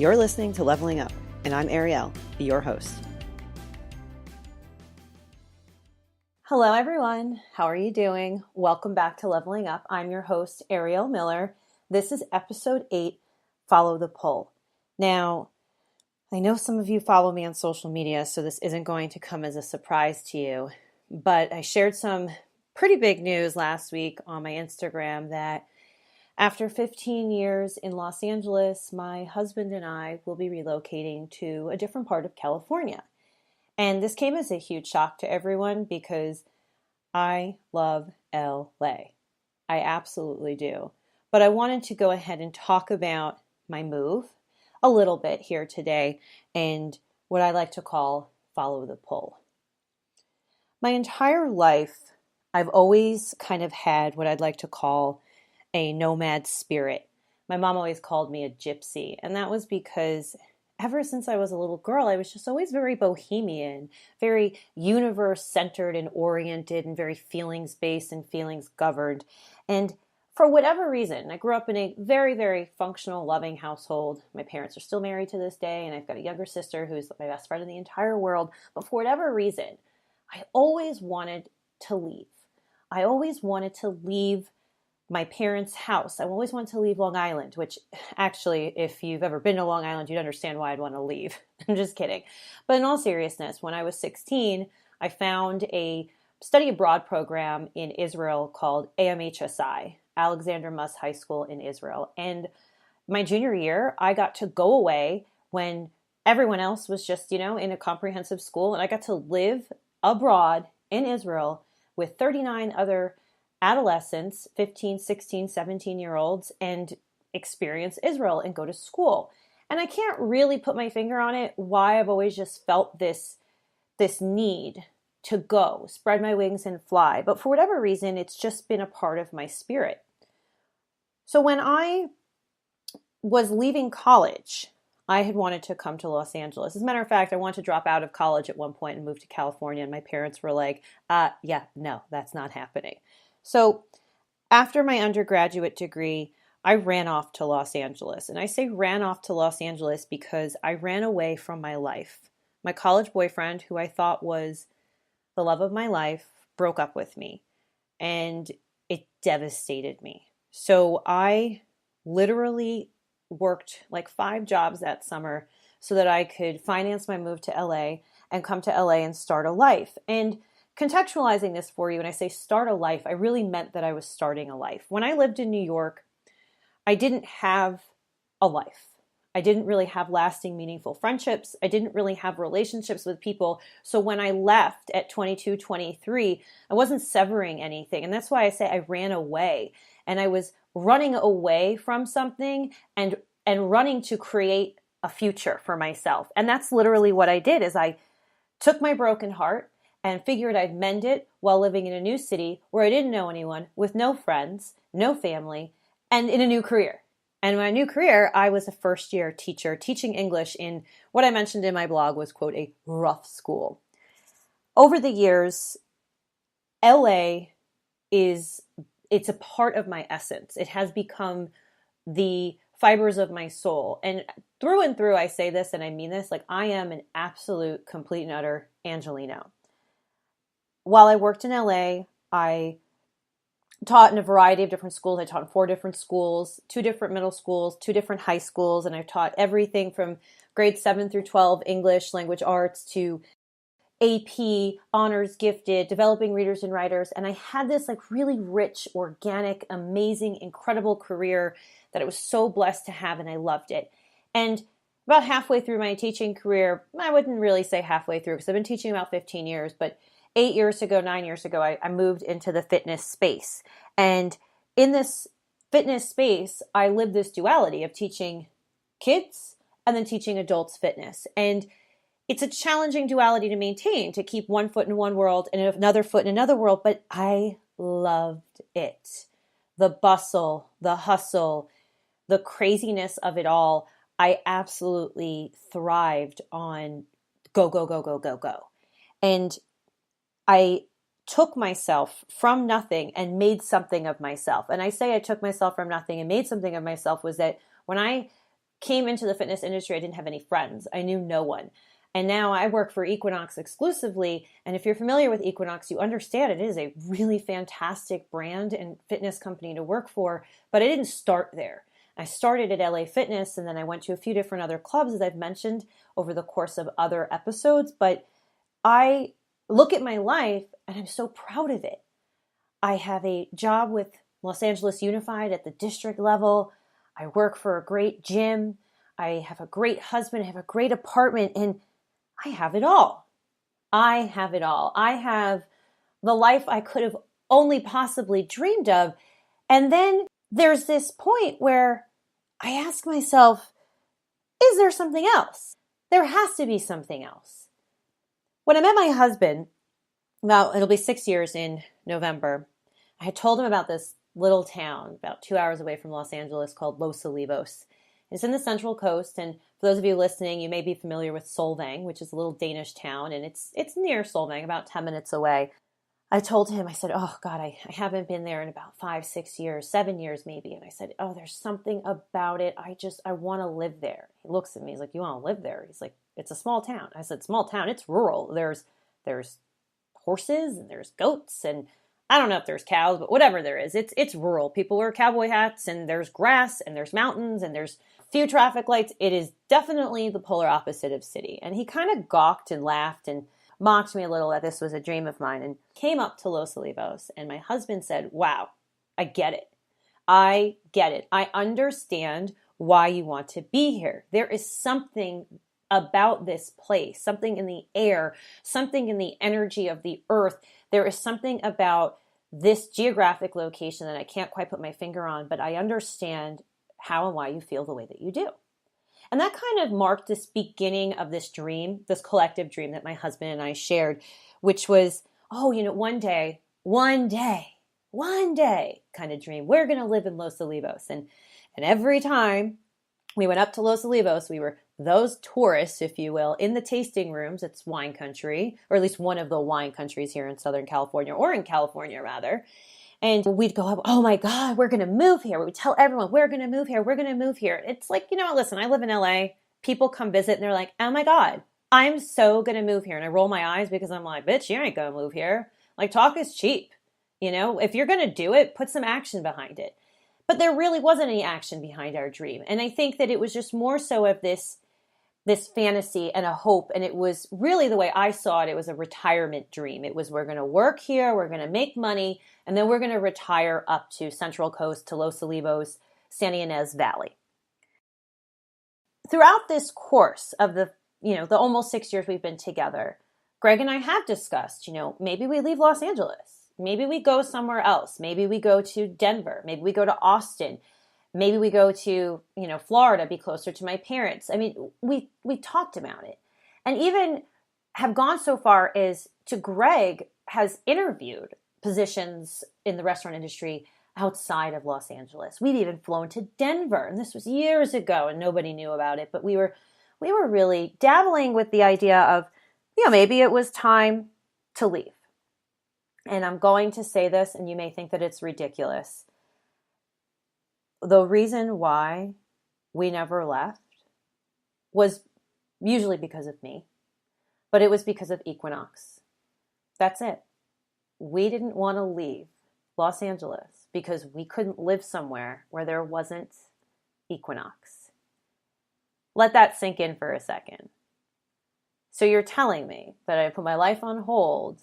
You're listening to Leveling Up, and I'm Ariel, your host. Hello, everyone. How are you doing? Welcome back to Leveling Up. I'm your host, Ariel Miller. This is episode 8, Follow the Pull. Now, I know some of you follow me on social media, so this isn't going to come as a surprise to you, but I shared some pretty big news last week on my Instagram that after 15 years in Los Angeles, my husband and I will be relocating to a different part of California. And this came as a huge shock to everyone because I love LA. I absolutely do. But I wanted to go ahead and talk about my move a little bit here today and what I like to call follow the pull. My entire life, I've always kind of had what I'd like to call a nomad spirit. My mom always called me a gypsy, and that was because ever since I was a little girl, I was just always very bohemian, very universe-centered and oriented, and very feelings-based and feelings-governed. And for whatever reason, I grew up in a very, very functional, loving household. My parents are still married to this day, and I've got a younger sister who's my best friend in the entire world. But for whatever reason, I always wanted to leave. I always wanted to leave my parents' house. I always wanted to leave Long Island, which actually, if you've ever been to Long Island, you'd understand why I'd want to leave. I'm just kidding. But in all seriousness, when I was 16, I found a study abroad program in Israel called AMHSI, Alexander Muss High School in Israel. And my junior year, I got to go away when everyone else was just, in a comprehensive school. And I got to live abroad in Israel with 39 other adolescents, 15, 16, 17-year-olds, and experience Israel and go to school. And I can't really put my finger on it why I've always just felt this need to go, spread my wings and fly. But for whatever reason, it's just been a part of my spirit. So when I was leaving college, I had wanted to come to Los Angeles. As a matter of fact, I wanted to drop out of college at one point and move to California. And my parents were like, no, that's not happening. So after my undergraduate degree, I ran off to Los Angeles. And I say ran off to Los Angeles because I ran away from my life. My college boyfriend, who I thought was the love of my life, broke up with me. And it devastated me. So I literally worked like 5 jobs that summer so that I could finance my move to LA and come to LA and start a life. And contextualizing this for you, when I say start a life, I really meant that I was starting a life. When I lived in New York, I didn't have a life. I didn't really have lasting, meaningful friendships. I didn't really have relationships with people. So when I left at 22, 23, I wasn't severing anything. And that's why I say I ran away. And I was running away from something and running to create a future for myself. And that's literally what I did, is I took my broken heart and figured I'd mend it while living in a new city where I didn't know anyone, with no friends, no family, and in a new career. And my new career, I was a first-year teacher teaching English in what I mentioned in my blog was, quote, a rough school. Over the years, LA it's a part of my essence. It has become the fibers of my soul. And through, I say this and I mean this, like I am an absolute, complete and utter Angelino. While I worked in LA, I taught in a variety of different schools. I taught in 4 different schools, 2 different middle schools, 2 different high schools, and I've taught everything from grades 7 through 12 English, language arts, to AP, honors gifted, developing readers and writers. And I had this like really rich, organic, amazing, incredible career that I was so blessed to have, and I loved it. And about halfway through my teaching career, I wouldn't really say halfway through because I've been teaching about 15 years, but 9 years ago, I moved into the fitness space. And in this fitness space, I lived this duality of teaching kids and then teaching adults fitness. And it's a challenging duality to maintain, to keep one foot in one world and another foot in another world, but I loved it. The bustle, the hustle, the craziness of it all, I absolutely thrived on go, go, go, go, go, go. And I took myself from nothing and made something of myself. And I say I took myself from nothing and made something of myself was that when I came into the fitness industry, I didn't have any friends. I knew no one. And now I work for Equinox exclusively. And if you're familiar with Equinox, you understand it is a really fantastic brand and fitness company to work for. But I didn't start there. I started at LA Fitness, and then I went to a few different other clubs, as I've mentioned over the course of other episodes. But I look at my life and I'm so proud of it. I have a job with Los Angeles Unified at the district level. I work for a great gym. I have a great husband. I have a great apartment, and I have it all. I have it all. I have the life I could have only possibly dreamed of. And then there's this point where I ask myself, is there something else? There has to be something else. When I met my husband, it'll be 6 years in November, I had told him about this little town about 2 hours away from Los Angeles called Los Olivos. It's in the Central Coast, and for those of you listening, you may be familiar with Solvang, which is a little Danish town, and it's near Solvang, about 10 minutes away. I told him, I said, oh God, I haven't been there in about 5, 6 years, 7 years maybe. And I said, oh, there's something about it. I want to live there. He looks at me, he's like, you want to live there? He's like, it's a small town. I said, small town, it's rural. There's horses and there's goats, and I don't know if there's cows, but whatever there is, it's rural. People wear cowboy hats, and there's grass, and there's mountains, and there's few traffic lights. It is definitely the polar opposite of city. And he kind of gawked and laughed and mocked me a little that this was a dream of mine, and came up to Los Olivos. And my husband said, wow, I get it. I get it. I understand why you want to be here. There is something about this place, something in the air, something in the energy of the earth. There is something about this geographic location that I can't quite put my finger on, but I understand how and why you feel the way that you do. And that kind of marked this beginning of this dream, this collective dream that my husband and I shared, which was, one day kind of dream, we're going to live in Los Olivos. And every time we went up to Los Olivos, we were those tourists, if you will, in the tasting rooms. It's wine country, or at least one of the wine countries here in Southern California, or in California rather. And we'd go up, oh my God, we're going to move here. We would tell everyone, we're going to move here. We're going to move here. It's like, listen, I live in LA. People come visit and they're like, oh my God, I'm so going to move here. And I roll my eyes because I'm like, bitch, you ain't going to move here. Like, talk is cheap. If you're going to do it, put some action behind it. But there really wasn't any action behind our dream. And I think that it was just more so of this fantasy and a hope. And it was really, the way I saw it was a retirement dream. It was, we're going to work here, we're going to make money, and then we're going to retire up to Central Coast, to Los Olivos, Santa Ynez Valley. Throughout this course of the almost 6 years we've been together, Greg and I have discussed, maybe we leave Los Angeles. Maybe we go somewhere else. Maybe we go to Denver. Maybe we go to Austin. Maybe we go to, Florida, be closer to my parents. I mean, we talked about it, and even have gone so far as to Greg has interviewed positions in the restaurant industry outside of Los Angeles. We'd even flown to Denver, and this was years ago, and nobody knew about it. But we were really dabbling with the idea of, maybe it was time to leave. And I'm going to say this, and you may think that it's ridiculous. The reason why we never left was usually because of me, but it was because of Equinox. That's it. We didn't want to leave Los Angeles because we couldn't live somewhere where there wasn't Equinox. Let that sink in for a second. So you're telling me that I put my life on hold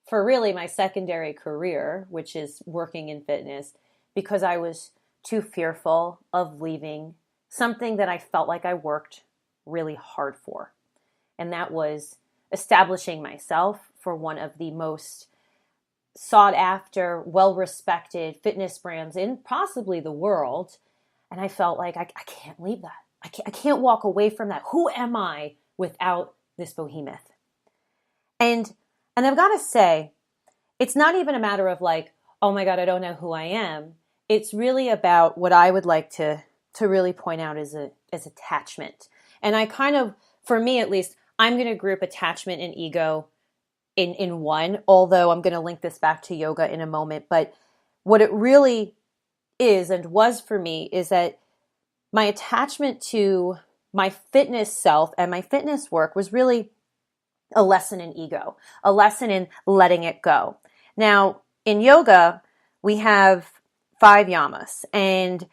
for really my secondary career, which is working in fitness, because I was too fearful of leaving something that I felt like I worked really hard for. And that was establishing myself for one of the most sought after, well-respected fitness brands in possibly the world. And I felt like I can't leave that. I can't walk away from that. Who am I without this behemoth? And I've got to say, it's not even a matter of like, oh my God, I don't know who I am. It's really about what I would like to really point out as attachment. And I kind of, for me at least, I'm going to group attachment and ego in one, although I'm going to link this back to yoga in a moment. But what it really is and was for me is that my attachment to my fitness self and my fitness work was really a lesson in ego, a lesson in letting it go. Now, in yoga, we have 5 yamas, and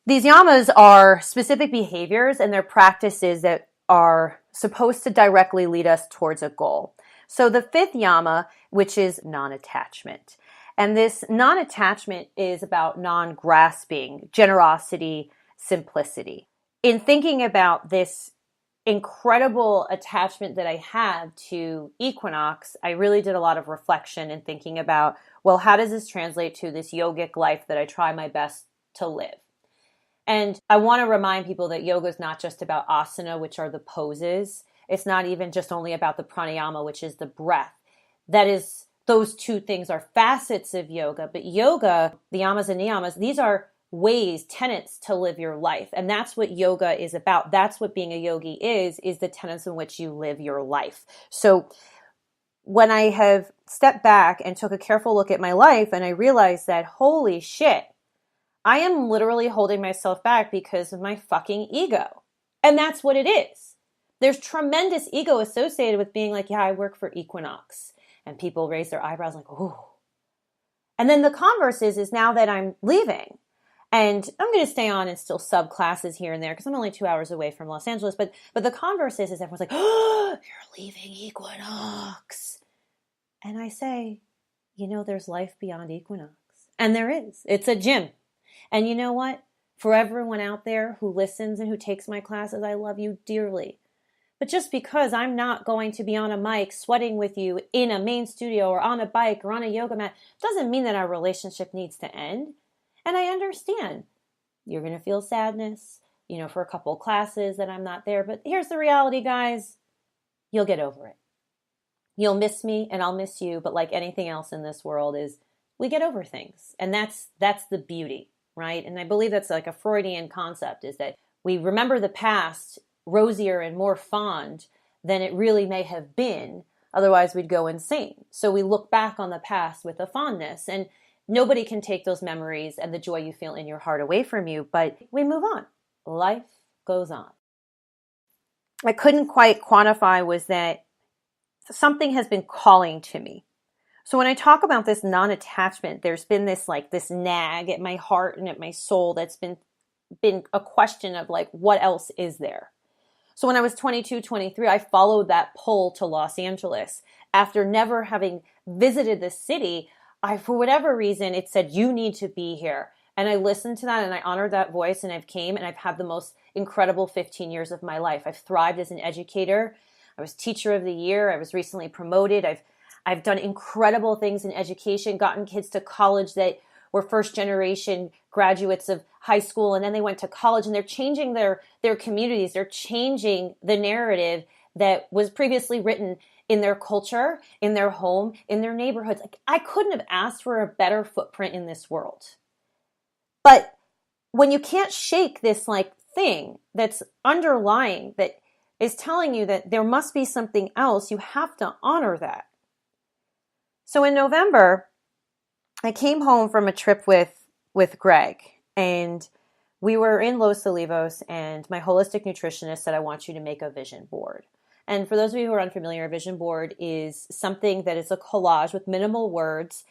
these yamas are specific behaviors and they're practices that are supposed to directly lead us towards a goal. So the 5th yama, which is non-attachment. And this non-attachment is about non-grasping, generosity, simplicity. In thinking about this incredible attachment that I have to equinox, I really did a lot of reflection and thinking about, well, how does this translate to this yogic life that I try my best to live? And I want to remind people that yoga is not just about asana, which are the poses. It's not even just only about the pranayama, which is the breath. That is, those two things are facets of yoga. But yoga, the yamas and niyamas, these are ways, tenets to live your life. And that's what yoga is about. That's what being a yogi is the tenets in which you live your life. So when I have stepped back and took a careful look at my life and I realized that, holy shit, I am literally holding myself back because of my fucking ego. And that's what it is. There's tremendous ego associated with being like, yeah, I work for Equinox. And people raise their eyebrows like, ooh. And then the converse is now that I'm leaving, and I'm going to stay on and still sub classes here and there because I'm only 2 hours away from Los Angeles. But the converse is everyone's like, oh, you're leaving Equinox. And I say, there's life beyond Equinox. And there is. It's a gym. And you know what? For everyone out there who listens and who takes my classes, I love you dearly. But just because I'm not going to be on a mic sweating with you in a main studio or on a bike or on a yoga mat doesn't mean that our relationship needs to end. And I understand you're going to feel sadness, for a couple classes that I'm not there. But here's the reality, guys. You'll get over it. You'll miss me and I'll miss you. But like anything else in this world is we get over things. And that's the beauty, right? And I believe that's like a Freudian concept, is that we remember the past rosier and more fond than it really may have been. Otherwise, we'd go insane. So we look back on the past with a fondness, and nobody can take those memories and the joy you feel in your heart away from you, but we move on. Life goes on. I couldn't quite quantify was that something has been calling to me. So when I talk about this non-attachment, there's been this nag at my heart and at my soul that's been a question of like, what else is there? So when I was 22, 23, I followed that pull to Los Angeles. After never having visited the city, for whatever reason, it said, you need to be here. And I listened to that and I honored that voice, and I've came and I've had the most incredible 15 years of my life. I've thrived as an educator. I was teacher of the year. I was recently promoted. I've done incredible things in education, gotten kids to college that were first generation graduates of high school, and then they went to college, and they're changing their communities. They're changing the narrative that was previously written in their culture, in their home, in their neighborhoods. Like, I couldn't have asked for a better footprint in this world. But when you can't shake this thing that's underlying, that is telling you that there must be something else, you have to honor that. So in November, I came home from a trip with Greg, and we were in Los Olivos, and my holistic nutritionist said, I want you to make a vision board. And for those of you who are unfamiliar, a vision board is something that is a collage with minimal words,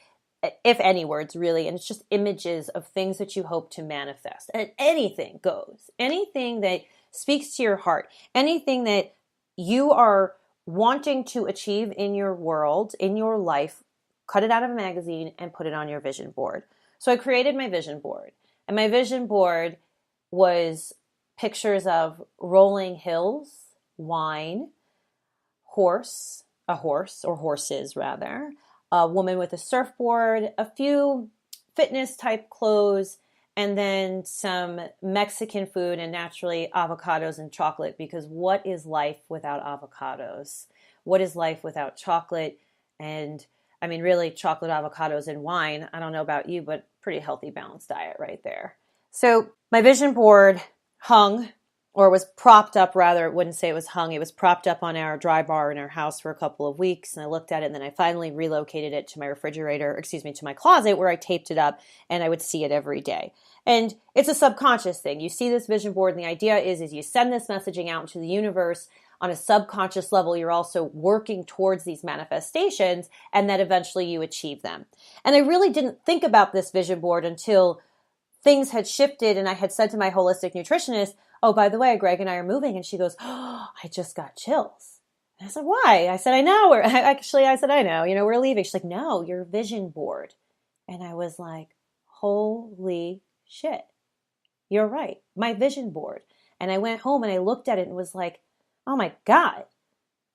if any words really, and it's just images of things that you hope to manifest. And anything goes. Anything that speaks to your heart, anything that you are wanting to achieve in your world, in your life, cut it out of a magazine and put it on your vision board. So I created my vision board. And my vision board was pictures of rolling hills, wine, a horse or horses rather, a woman with a surfboard, a few fitness type clothes, and then some Mexican food, and naturally avocados and chocolate, because what is life without avocados? What is life without chocolate? And I mean, really, chocolate, avocados, and wine. I don't know about you, but pretty healthy, balanced diet right there. So my vision board hung or was propped up rather. It wouldn't say it was hung. It was propped up on our dry bar in our house for a couple of weeks. And I looked at it, and then I finally relocated it to my to my closet, where I taped it up, and I would see it every day. And it's a subconscious thing. You see this vision board, and the idea is you send this messaging out into the universe on a subconscious level. You're also working towards these manifestations, and that eventually you achieve them. And I really didn't think about this vision board until things had shifted, and I had said to my holistic nutritionist, oh, by the way, Greg and I are moving. And she goes, oh, I just got chills. And I said, why? I said, I know. I said, I know. We're leaving. She's like, no, your vision board. And I was like, holy shit. You're right. My vision board. And I went home and I looked at it and was like, oh my God,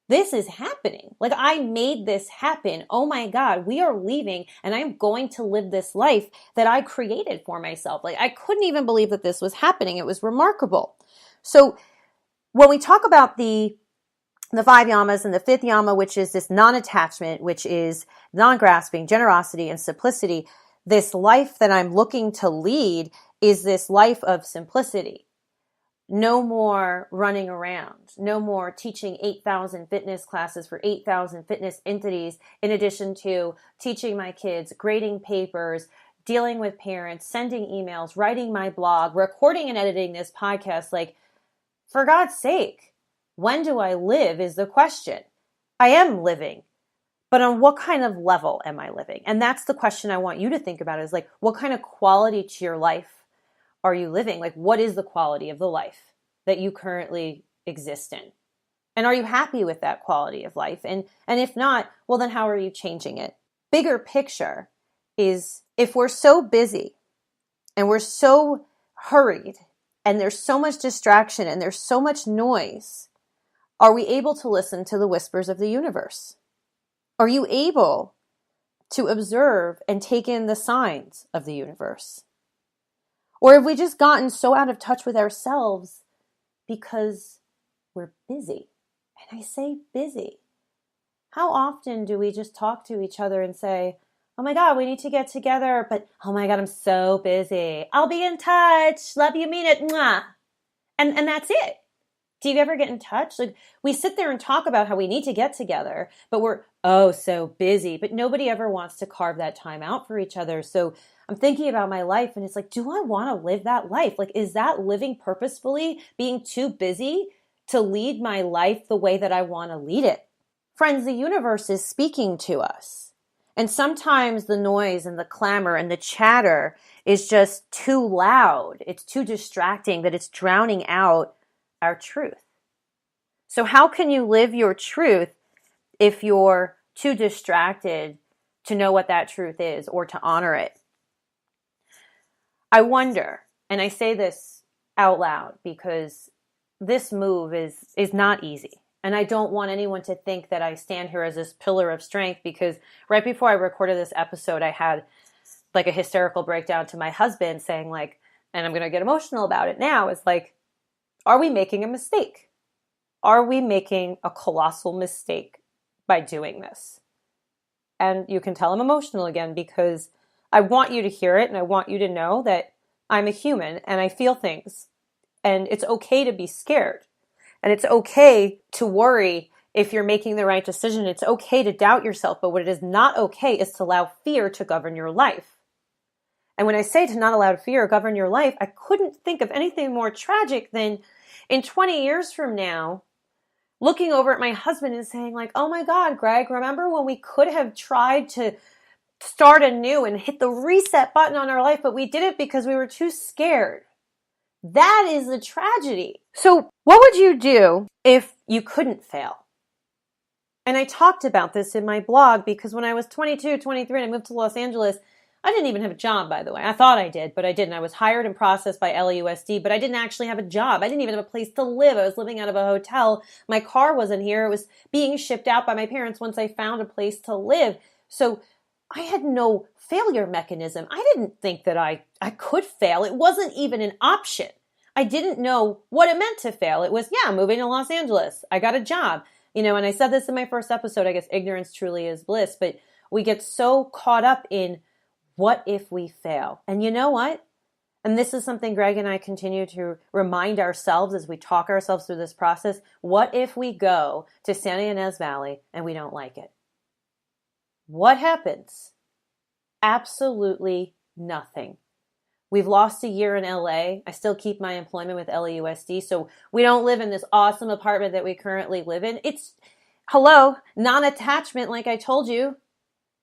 this is happening. Like, I made this happen. Oh my God, we are leaving, and I'm going to live this life that I created for myself. Like, I couldn't even believe that this was happening. It was remarkable. So when we talk about the 5 yamas and the 5th yama, which is this non-attachment, which is non-grasping, generosity, and simplicity, this life that I'm looking to lead is this life of simplicity. No more running around. No more teaching 8,000 fitness classes for 8,000 fitness entities, in addition to teaching my kids, grading papers, dealing with parents, sending emails, writing my blog, recording and editing this podcast. Like, for God's sake, when do I live is the question. I am living, but on what kind of level am I living? And that's the question I want you to think about, is like, what kind of quality to your life are you living? Like, what is the quality of the life that you currently exist in? And are you happy with that quality of life? And if not, well, then how are you changing it? Bigger picture is, if we're so busy and we're so hurried and there's so much distraction and there's so much noise, are we able to listen to the whispers of the universe? Are you able to observe and take in the signs of the universe? Or have we just gotten so out of touch with ourselves because we're busy? And I say busy. How often do we just talk to each other and say, oh my God, we need to get together, but oh my God, I'm so busy. I'll be in touch. Love you, mean it. Mwah. And that's it. Do you ever get in touch? Like, we sit there and talk about how we need to get together, but we're so busy. But nobody ever wants to carve that time out for each other. So I'm thinking about my life, and it's like, do I want to live that life? Like, is that living purposefully, being too busy to lead my life the way that I want to lead it? Friends, the universe is speaking to us. And sometimes the noise and the clamor and the chatter is just too loud. It's too distracting, that it's drowning out our truth. So how can you live your truth if you're too distracted to know what that truth is or to honor it? I wonder, and I say this out loud because this move is not easy. And I don't want anyone to think that I stand here as this pillar of strength, because right before I recorded this episode, I had like a hysterical breakdown to my husband saying, like, and I'm going to get emotional about it now, is like, are we making a mistake? Are we making a colossal mistake by doing this? And you can tell I'm emotional again, because I want you to hear it, and I want you to know that I'm a human and I feel things, and it's okay to be scared, and it's okay to worry if you're making the right decision. It's okay to doubt yourself, but what it is not okay is to allow fear to govern your life. And when I say to not allow fear govern your life, I couldn't think of anything more tragic than in 20 years from now, looking over at my husband and saying, like, oh my God, Greg, remember when we could have tried to start anew and hit the reset button on our life, but we did it because we were too scared? That is a tragedy. So what would you do if you couldn't fail? And I talked about this in my blog, because when I was 22, 23, and I moved to Los Angeles, I didn't even have a job, by the way. I thought I did, but I didn't. I was hired and processed by LAUSD, but I didn't actually have a job. I didn't even have a place to live. I was living out of a hotel. My car wasn't here. It was being shipped out by my parents once I found a place to live. So I had no failure mechanism. I didn't think that I could fail. It wasn't even an option. I didn't know what it meant to fail. It was, yeah, I'm moving to Los Angeles. I got a job. And I said this in my first episode, I guess ignorance truly is bliss, but we get so caught up in what if we fail? And you know what? And this is something Greg and I continue to remind ourselves as we talk ourselves through this process. What if we go to Santa Ynez Valley and we don't like it? What happens? Absolutely nothing. We've lost a year in LA. I still keep my employment with LAUSD. So we don't live in this awesome apartment that we currently live in. It's, hello, non-attachment, like I told you.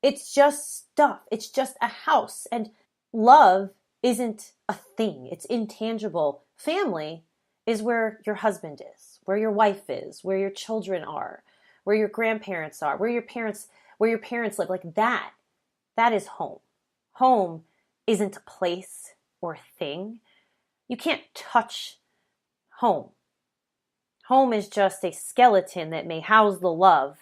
It's just stuff. It's just a house. And love isn't a thing. It's intangible. Family is where your husband is, where your wife is, where your children are, where your grandparents are, where your parents live. Like that is home. Home isn't a place or a thing. You can't touch home. Home is just a skeleton that may house the love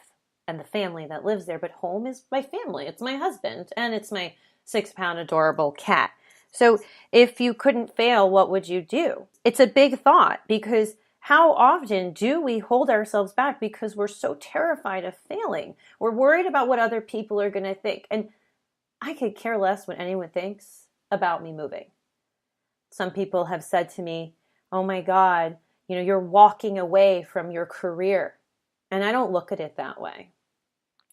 and the family that lives there, but home is my family. It's my husband, and it's my 6-pound adorable cat. So if you couldn't fail, what would you do? It's a big thought, because how often do we hold ourselves back because we're so terrified of failing? We're worried about what other people are going to think. And I could care less what anyone thinks about me moving. Some people have said to me, oh my God, you're walking away from your career. And I don't look at it that way.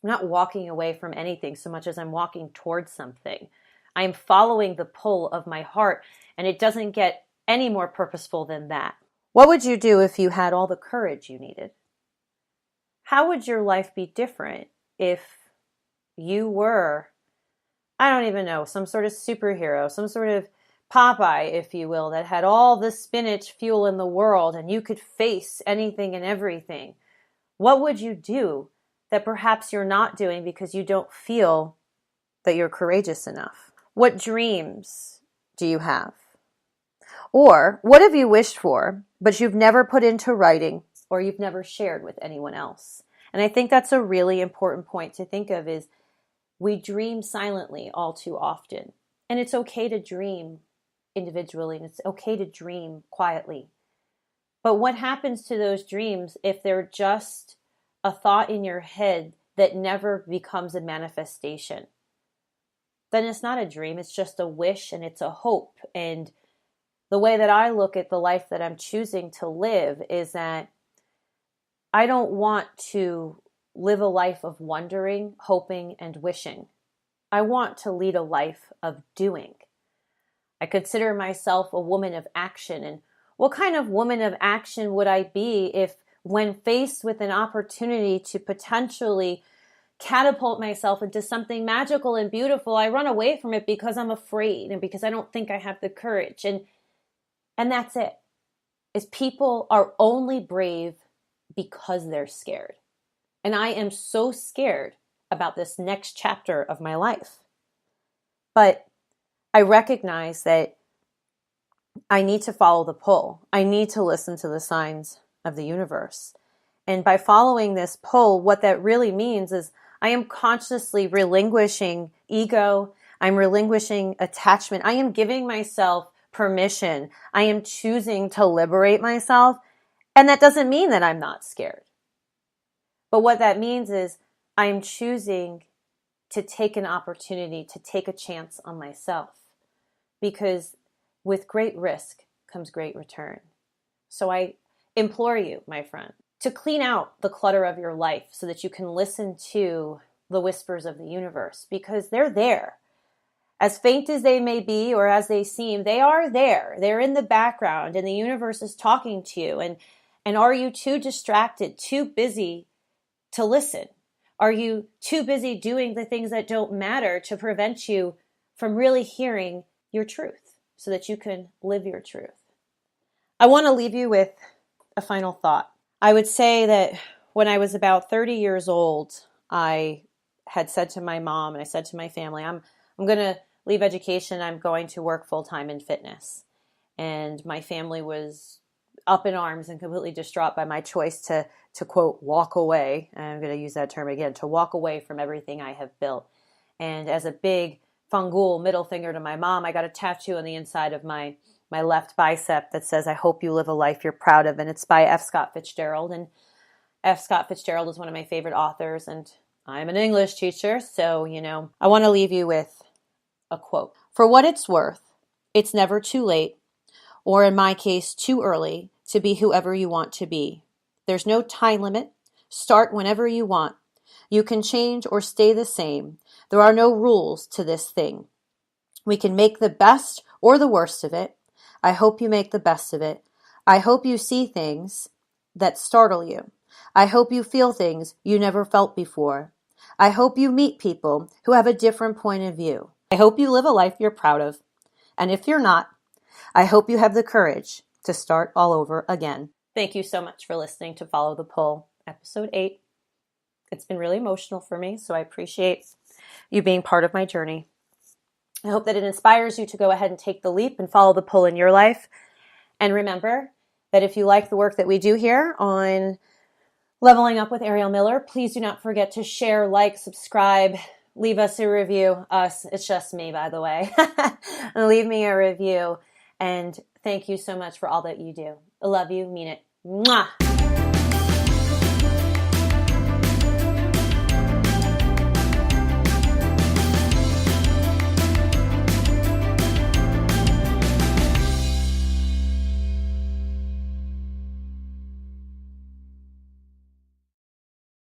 I'm not walking away from anything so much as I'm walking towards something. I'm following the pull of my heart, and it doesn't get any more purposeful than that. What would you do if you had all the courage you needed? How would your life be different if you were, I don't even know, some sort of superhero, some sort of Popeye, if you will, that had all the spinach fuel in the world and you could face anything and everything? What would you do that perhaps you're not doing because you don't feel that you're courageous enough? What dreams do you have? Or what have you wished for, but you've never put into writing or you've never shared with anyone else? And I think that's a really important point to think of, is we dream silently all too often. And it's okay to dream individually, and it's okay to dream quietly. But what happens to those dreams if they're just a thought in your head that never becomes a manifestation? Then it's not a dream, it's just a wish, and it's a hope. And the way that I look at the life that I'm choosing to live is that I don't want to live a life of wondering, hoping, and wishing. I want to lead a life of doing. I consider myself a woman of action. And what kind of woman of action would I be if, when faced with an opportunity to potentially catapult myself into something magical and beautiful, I run away from it because I'm afraid and because I don't think I have the courage? And that's it. Is people are only brave because they're scared. And I am so scared about this next chapter of my life. But I recognize that I need to follow the pull. I need to listen to the signs of the universe. And by following this pull, what that really means is I am consciously relinquishing ego. I'm relinquishing attachment. I am giving myself permission. I am choosing to liberate myself. And that doesn't mean that I'm not scared. But what that means is I'm choosing to take an opportunity, to take a chance on myself. Because with great risk comes great return. So I implore you, my friend, to clean out the clutter of your life so that you can listen to the whispers of the universe, because they're there. As faint as they may be or as they seem, they are there. They're in the background, and the universe is talking to you. And are you too distracted, too busy to listen? Are you too busy doing the things that don't matter to prevent you from really hearing your truth so that you can live your truth? I want to leave you with a final thought. I would say that when I was about 30 years old, I had said to my mom and I said to my family, I'm going to leave education. I'm going to work full-time in fitness. And my family was up in arms and completely distraught by my choice to quote, walk away. And I'm going to use that term again, to walk away from everything I have built. And as a big fungool middle finger to my mom, I got a tattoo on the inside of my left bicep that says, I hope you live a life you're proud of. And it's by F. Scott Fitzgerald. And F. Scott Fitzgerald is one of my favorite authors. And I'm an English teacher. So, I want to leave you with a quote. For what it's worth, It's never too late, or in my case, too early, to be whoever you want to be. There's no time limit. Start whenever you want. You can change or stay the same. There are no rules to this thing. We can make the best or the worst of it. I hope you make the best of it. I hope you see things that startle you. I hope you feel things you never felt before. I hope you meet people who have a different point of view. I hope you live a life you're proud of. And if you're not, I hope you have the courage to start all over again. Thank you so much for listening to Follow the Pull, episode 8. It's been really emotional for me, so I appreciate you being part of my journey. I hope that it inspires you to go ahead and take the leap and follow the pull in your life. And remember that if you like the work that we do here on Leveling Up with Ariel Miller, please do not forget to share, like, subscribe, leave us a review. It's just me, by the way. Leave me a review. And thank you so much for all that you do. I love you. Mean it. Mwah!